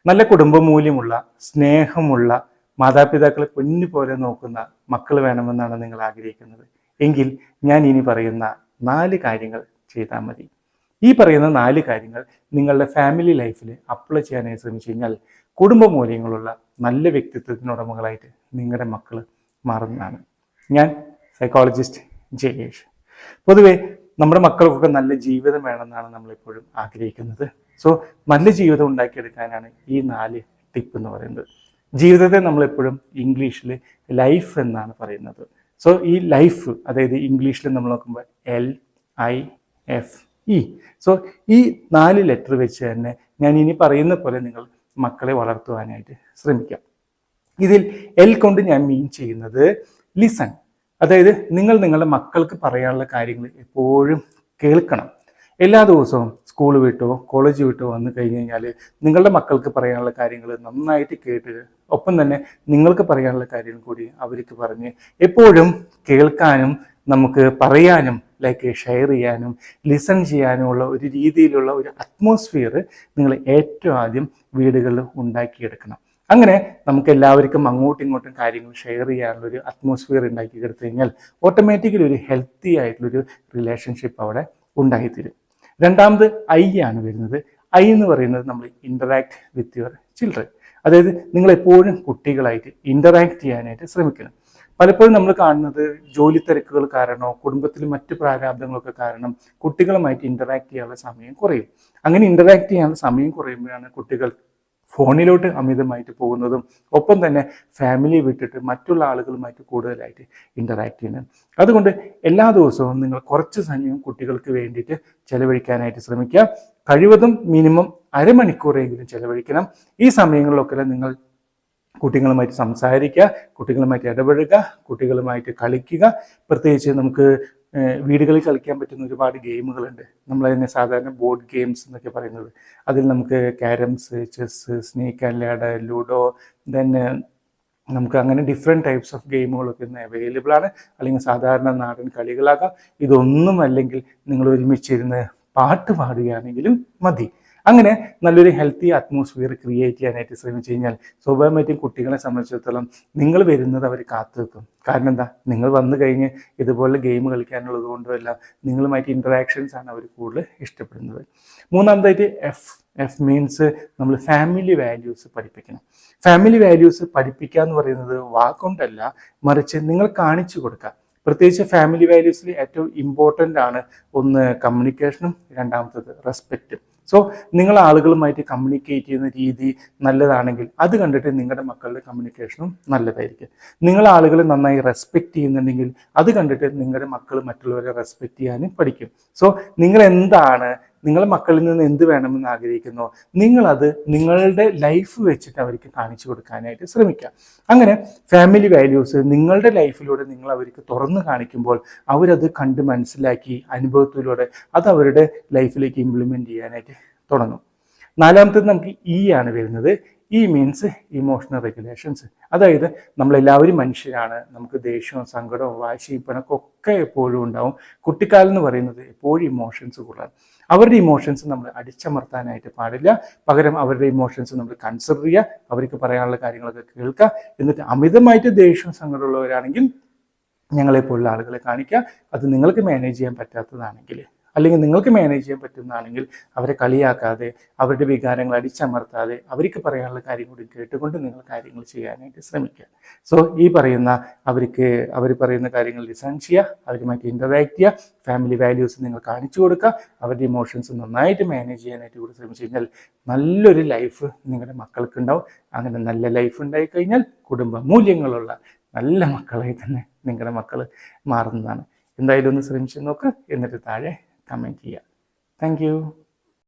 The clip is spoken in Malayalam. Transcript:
നല്ല കുടുംബമൂല്യമുള്ള, സ്നേഹമുള്ള, മാതാപിതാക്കളെ പൊന്നു പോലെ നോക്കുന്ന മക്കൾ വേണമെന്നാണ് നിങ്ങൾ ആഗ്രഹിക്കുന്നത് എങ്കിൽ ഞാൻ ഇനി പറയുന്ന 4 കാര്യങ്ങൾ ചെയ്താൽ മതി. ഈ പറയുന്ന 4 കാര്യങ്ങൾ നിങ്ങളുടെ ഫാമിലി ലൈഫിൽ അപ്ലൈ ചെയ്യാനായി ശ്രമിച്ചു കഴിഞ്ഞാൽ കുടുംബ മൂല്യങ്ങളുള്ള നല്ല വ്യക്തിത്വത്തിനുടമകളായിട്ട് നിങ്ങളുടെ മക്കൾ മാറുന്നതാണ്. ഞാൻ സൈക്കോളജിസ്റ്റ് ജയേഷ്. പൊതുവെ നമ്മുടെ മക്കൾക്കൊക്കെ നല്ല ജീവിതം വേണമെന്നാണ് നമ്മളെപ്പോഴും ആഗ്രഹിക്കുന്നത്. സോ നല്ല ജീവിതം ഉണ്ടാക്കിയെടുക്കാനാണ് ഈ 4 ടിപ്പ് എന്ന് പറയുന്നത്. ജീവിതത്തെ നമ്മളെപ്പോഴും ഇംഗ്ലീഷിൽ ലൈഫ് എന്നാണ് പറയുന്നത്. സോ ഈ ലൈഫ്, അതായത് ഇംഗ്ലീഷിൽ നമ്മൾ നോക്കുമ്പോൾ LIFE. സോ ഈ 4 ലെറ്റർ വെച്ച് തന്നെ ഞാൻ ഇനി പറയുന്ന പോലെ നിങ്ങൾ മക്കളെ വളർത്തുവാനായിട്ട് ശ്രമിക്കാം. ഇതിൽ L കൊണ്ട് ഞാൻ മീൻ ചെയ്യുന്നത് ലിസൺ. അതായത് നിങ്ങൾ നിങ്ങളുടെ മക്കൾക്ക് പറയാനുള്ള കാര്യങ്ങൾ എപ്പോഴും കേൾക്കണം. എല്ലാ ദിവസവും സ്കൂൾ വിട്ടോ കോളേജ് വിട്ടോ വന്നു കഴിഞ്ഞ് കഴിഞ്ഞാൽ നിങ്ങളുടെ മക്കൾക്ക് പറയാനുള്ള കാര്യങ്ങൾ നന്നായിട്ട് കേട്ട്, ഒപ്പം തന്നെ നിങ്ങൾക്ക് പറയാനുള്ള കാര്യങ്ങൾ കൂടി അവർക്ക് പറഞ്ഞ് എപ്പോഴും കേൾക്കാനും നമുക്ക് പറയാനും ഷെയർ ചെയ്യാനും ലിസൺ ചെയ്യാനുമുള്ള ഒരു രീതിയിലുള്ള ഒരു അറ്റ്മോസ്ഫിയർ നിങ്ങൾ ഏറ്റവും ആദ്യം വീടുകളിൽ ഉണ്ടാക്കിയെടുക്കണം. അങ്ങനെ നമുക്ക് എല്ലാവർക്കും അങ്ങോട്ടും ഇങ്ങോട്ടും കാര്യങ്ങൾ ഷെയർ ചെയ്യാനുള്ള ഒരു അറ്റ്മോസ്ഫിയർ ഉണ്ടാക്കി എടുത്തു കഴിഞ്ഞാൽ ഓട്ടോമാറ്റിക്കലി ഒരു ഹെൽത്തി ആയിട്ടുള്ളൊരു റിലേഷൻഷിപ്പ് അവിടെ ഉണ്ടായിത്തീരും. രണ്ടാമത് I ആണ് വരുന്നത്. I എന്ന് പറയുന്നത് നമ്മൾ ഇൻ്ററാക്ട് വിത്ത് യുവർ ചിൽഡ്രൻ. അതായത് നിങ്ങൾ എപ്പോഴും കുട്ടികളായിട്ട് ഇൻ്ററാക്ട് ചെയ്യാനായിട്ട് ശ്രമിക്കണം. പലപ്പോഴും നമ്മൾ കാണുന്നത് ജോലി തിരക്കുകൾ കാരണമോ കുടുംബത്തിൽ മറ്റു പ്രാരാബ്ദങ്ങളൊക്കെ കാരണം കുട്ടികളുമായിട്ട് ഇൻ്ററാക്ട് ചെയ്യാനുള്ള സമയം കുറയും. അങ്ങനെ ഇൻ്ററാക്ട് ചെയ്യാനുള്ള സമയം കുറയുമ്പോഴാണ് കുട്ടികൾ ഫോണിലോട്ട് അമിതമായിട്ട് പോകുന്നതും ഒപ്പം തന്നെ ഫാമിലി വിട്ടിട്ട് മറ്റുള്ള ആളുകളുമായിട്ട് കൂടുതലായിട്ട് ഇൻ്ററാക്ട് ചെയ്യുന്നത്. അതുകൊണ്ട് എല്ലാ ദിവസവും നിങ്ങൾ കുറച്ച് സമയം കുട്ടികൾക്ക് വേണ്ടിയിട്ട് ചെലവഴിക്കാനായിട്ട് ശ്രമിക്കുക. കഴിവതും മിനിമം അരമണിക്കൂറെങ്കിലും ചെലവഴിക്കണം. ഈ സമയങ്ങളിലൊക്കെ നിങ്ങൾ കുട്ടികളുമായിട്ട് സംസാരിക്കുക, കുട്ടികളുമായിട്ട് ഇടപഴകുക, കുട്ടികളുമായിട്ട് കളിക്കുക. പ്രത്യേകിച്ച് നമുക്ക് വീടുകളിൽ കളിക്കാൻ പറ്റുന്ന ഒരുപാട് ഗെയിമുകളുണ്ട്. നമ്മൾ തന്നെ സാധാരണ ബോർഡ് ഗെയിംസ് എന്നൊക്കെ പറയുന്നത്. അതിൽ നമുക്ക് carroms, chess, snake and ladder, ludo, തന്നെ നമുക്ക് അങ്ങനെ ഡിഫറെൻറ്റ് ടൈപ്സ് ഓഫ് ഗെയിമുകളൊക്കെ ഇന്ന് അവൈലബിൾ ആണ്. അല്ലെങ്കിൽ സാധാരണ നാടൻ കളികളാകാം. ഇതൊന്നും അല്ലെങ്കിൽ നിങ്ങൾ ഒരുമിച്ചിരുന്ന് പാട്ട് പാടുകയാണെങ്കിലും മതി. അങ്ങനെ നല്ലൊരു ഹെൽത്തി അറ്റ്മോസ്ഫിയർ ക്രിയേറ്റ് ചെയ്യാനായിട്ട് ശ്രമിച്ചു കഴിഞ്ഞാൽ സ്വാഭാവികമായിട്ടും കുട്ടികളെ സംബന്ധിച്ചിടത്തോളം നിങ്ങൾ വരുന്നത് അവർ കാത്തു വെക്കും. കാരണം എന്താ, നിങ്ങൾ വന്നു കഴിഞ്ഞ് ഇതുപോലെ ഗെയിം കളിക്കാനുള്ളത് കൊണ്ടുമല്ല, നിങ്ങളുമായിട്ട് ഇൻറ്ററാക്ഷൻസ് ആണ് അവർ കൂടുതൽ ഇഷ്ടപ്പെടുന്നത്. മൂന്നാമതായിട്ട് F മീൻസ് നമ്മൾ ഫാമിലി വാല്യൂസ് പഠിപ്പിക്കണം. ഫാമിലി വാല്യൂസ് പഠിപ്പിക്കുക എന്ന് പറയുന്നത് വാക്കുകൊണ്ടല്ല, മറിച്ച് നിങ്ങൾ കാണിച്ചു കൊടുക്കുക. പ്രത്യേകിച്ച് ഫാമിലി വാല്യൂസിൽ ഏറ്റവും ഇമ്പോർട്ടൻ്റ് ആണ് ഒന്ന് കമ്മ്യൂണിക്കേഷനും, രണ്ടാമത്തത് റെസ്പെക്റ്റും. സോ നിങ്ങൾ ആളുകളുമായിട്ട് കമ്മ്യൂണിക്കേറ്റ് ചെയ്യുന്ന രീതി നല്ലതാണെങ്കിൽ അത് കണ്ടിട്ട് നിങ്ങളുടെ മക്കളുടെ കമ്മ്യൂണിക്കേഷനും നല്ലതായിരിക്കും. നിങ്ങൾ ആളുകളെ നന്നായി റെസ്പെക്റ്റ് ചെയ്യുന്നുണ്ടെങ്കിൽ അത് കണ്ടിട്ട് നിങ്ങളുടെ മക്കൾ മറ്റുള്ളവരെ റെസ്പെക്റ്റ് ചെയ്യാനും പഠിക്കും. സോ നിങ്ങൾ എന്താണ്, നിങ്ങളുടെ മക്കളിൽ നിന്ന് എന്ത് വേണമെന്ന് ആഗ്രഹിക്കുന്നോ നിങ്ങളത് നിങ്ങളുടെ ലൈഫ് വെച്ചിട്ട് അവർക്ക് കാണിച്ചു കൊടുക്കാനായിട്ട് ശ്രമിക്കുക. അങ്ങനെ ഫാമിലി വാല്യൂസ് നിങ്ങളുടെ ലൈഫിലൂടെ നിങ്ങൾ അവർക്ക് തുറന്നു കാണിക്കുമ്പോൾ അവരത് കണ്ട് മനസ്സിലാക്കി അനുഭവത്തിലൂടെ അത് അവരുടെ ലൈഫിലേക്ക് ഇംപ്ലിമെൻറ്റ് ചെയ്യാനായിട്ട് തുടങ്ങും. നാലാമത്തേത് നമുക്ക് ആണ് വരുന്നത്. Means emotional regulations. അതായത് നമ്മളെല്ലാവരും മനുഷ്യരാണ്. നമുക്ക് ദേഷ്യവും സങ്കടവും വാശിയും പിണക്കൊക്കെ എപ്പോഴും ഉണ്ടാവും. കുട്ടിക്കാലം എന്ന് പറയുന്നത് എപ്പോഴും ഇമോഷൻസ് കൂടുതലാണ്. അവരുടെ ഇമോഷൻസ് നമ്മൾ അടിച്ചമർത്താനായിട്ട് പാടില്ല. പകരം അവരുടെ ഇമോഷൻസ് നമ്മൾ കൺസിഡർ ചെയ്യുക, അവർക്ക് പറയാനുള്ള കാര്യങ്ങളൊക്കെ കേൾക്കുക. എന്നിട്ട് അമിതമായിട്ട് ദേഷ്യവും സങ്കടമുള്ളവരാണെങ്കിൽ ഞങ്ങളെപ്പോലുള്ള ആളുകളെ കാണിക്കുക. അത് നിങ്ങൾക്ക് മാനേജ് ചെയ്യാൻ പറ്റാത്തതാണെങ്കിൽ, അല്ലെങ്കിൽ നിങ്ങൾക്ക് മാനേജ് ചെയ്യാൻ പറ്റുന്നതാണെങ്കിൽ അവരെ കളിയാക്കാതെ, അവരുടെ വികാരങ്ങൾ അടിച്ചമർത്താതെ, അവർക്ക് പറയാനുള്ള കാര്യം കൂടി കേട്ടുകൊണ്ട് നിങ്ങൾ കാര്യങ്ങൾ ചെയ്യാനായിട്ട് ശ്രമിക്കുക. സോ അവർ പറയുന്ന കാര്യങ്ങൾ ലിസൺ ചെയ്യുക, അവരുമായിട്ട് ഇൻ്ററാക്ട് ചെയ്യുക, ഫാമിലി വാല്യൂസ് നിങ്ങൾ കാണിച്ചു കൊടുക്കുക, അവരുടെ ഇമോഷൻസ് നന്നായിട്ട് മാനേജ് ചെയ്യാനായിട്ട് കൂടി ശ്രമിച്ചു കഴിഞ്ഞാൽ നല്ലൊരു ലൈഫ് നിങ്ങളുടെ മക്കൾക്ക് ഉണ്ടാവും. അങ്ങനെ നല്ല ലൈഫ് ഉണ്ടായി കഴിഞ്ഞാൽ കുടുംബ മൂല്യങ്ങളുള്ള നല്ല മക്കളായി തന്നെ നിങ്ങളുടെ മക്കൾ മാറുന്നതാണ്. എന്തായാലും ഒന്ന് ശ്രമിച്ച് നോക്ക്. എന്നിട്ട് താഴെ കമൻറ്റ് ചെയ്യുക. Thank you.